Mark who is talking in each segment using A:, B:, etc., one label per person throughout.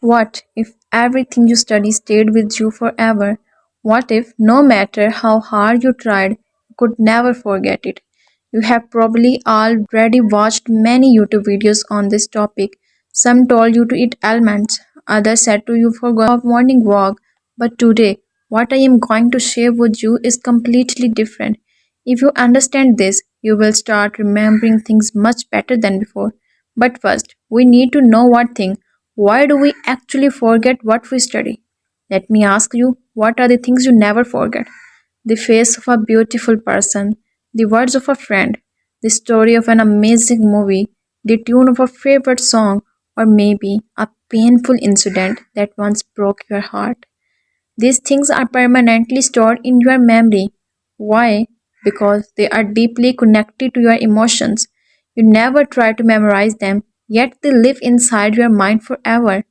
A: What if everything you study stayed with you forever? What if, no matter how hard you tried, you could never forget it? You have probably already watched many YouTube videos on this topic. Some told you to eat almonds, others said to you for go morning walk. But today, what I am going to share with you is completely different. If you understand this, you will start remembering things much better than before. But first, we need to know one thing. Why do we actually forget what we study? Let me ask you, what are the things you never forget? The face of a beautiful person, the words of a friend, the story of an amazing movie, the tune of a favorite song, or maybe a painful incident that once broke your heart. These things are permanently stored in your memory. Why? Because they are deeply connected to your emotions. You never try to memorize them, yet they live inside your mind forever.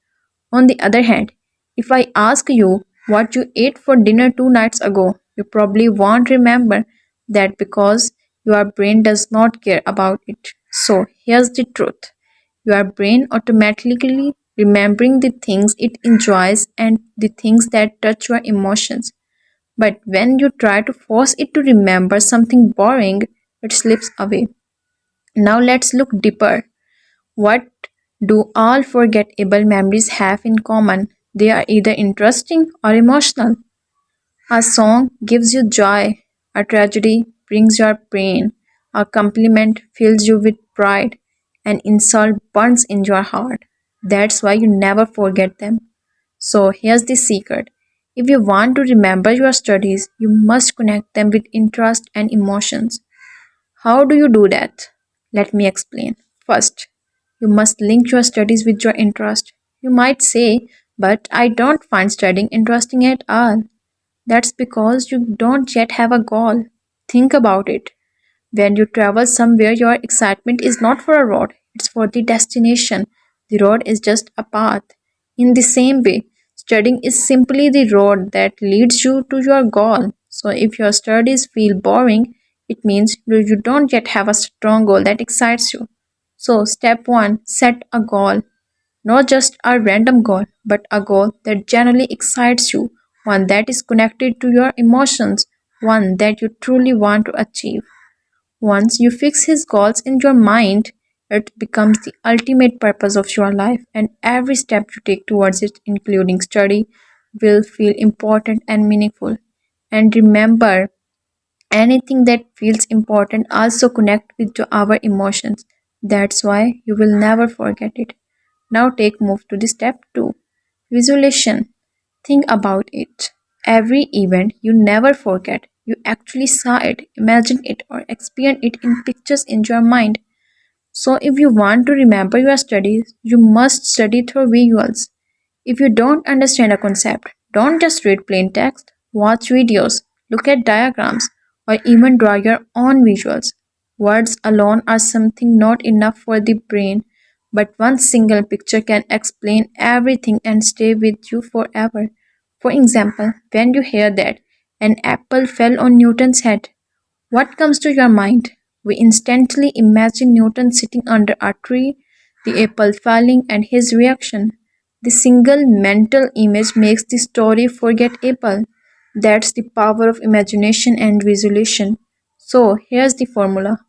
A: On the other hand, if I ask you what you ate for dinner 2 nights ago, you probably won't remember that because your brain does not care about it. So here's the truth. Your brain automatically remembering the things it enjoys and the things that touch your emotions. But when you try to force it to remember something boring, it slips away. Now let's look deeper. What do all forgettable memories have in common? They are either interesting or emotional. A song gives you joy, a tragedy brings your pain, a compliment fills you with pride, an insult burns in your heart. That's why you never forget them. So here's the secret. If you want to remember your studies, you must connect them with interest and emotions. How do you do that? Let me explain. First, you must link your studies with your interest. You might say, but I don't find studying interesting at all. That's because you don't yet have a goal. Think about it. When you travel somewhere, your excitement is not for a road, it's for the destination. The road is just a path. In the same way, studying is simply the road that leads you to your goal. So, if your studies feel boring, it means you don't yet have a strong goal that excites you. So, step one, set a goal. Not just a random goal, but a goal that genuinely excites you, one that is connected to your emotions, one that you truly want to achieve. Once you fix his goals in your mind, it becomes the ultimate purpose of your life, and every step you take towards it, including study, will feel important and meaningful. And remember, anything that feels important also connect with our emotions. That's why you will never forget it. Now take move to the step 2. Visualization. Think about it. Every event you never forget. You actually saw it, imagined it, or experienced it in pictures in your mind. So, if you want to remember your studies, you must study through visuals. If you don't understand a concept, don't just read plain text, watch videos, look at diagrams, or even draw your own visuals. Words alone are something not enough for the brain, but one single picture can explain everything and stay with you forever. For example, when you hear that an apple fell on Newton's head, what comes to your mind? We instantly imagine Newton sitting under a tree, the apple falling, and his reaction. The single mental image makes the story forgettable. That's the power of imagination and visualization. So, here's the formula.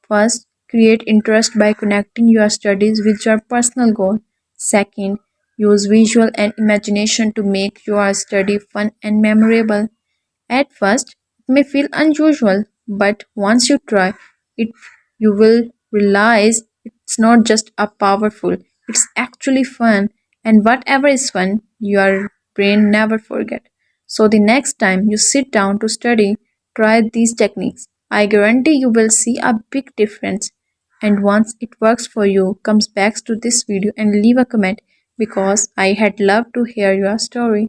A: First, create interest by connecting your studies with your personal goal. Second, use visual and imagination to make your study fun and memorable. At first, it may feel unusual, but once you try it, you will realize it's not just a powerful, it's actually fun. And whatever is fun, your brain never forget. So the next time you sit down to study, try these techniques. I guarantee you will see a big difference. And once it works for you, comes back to this video and leave a comment because I had loved to hear your story.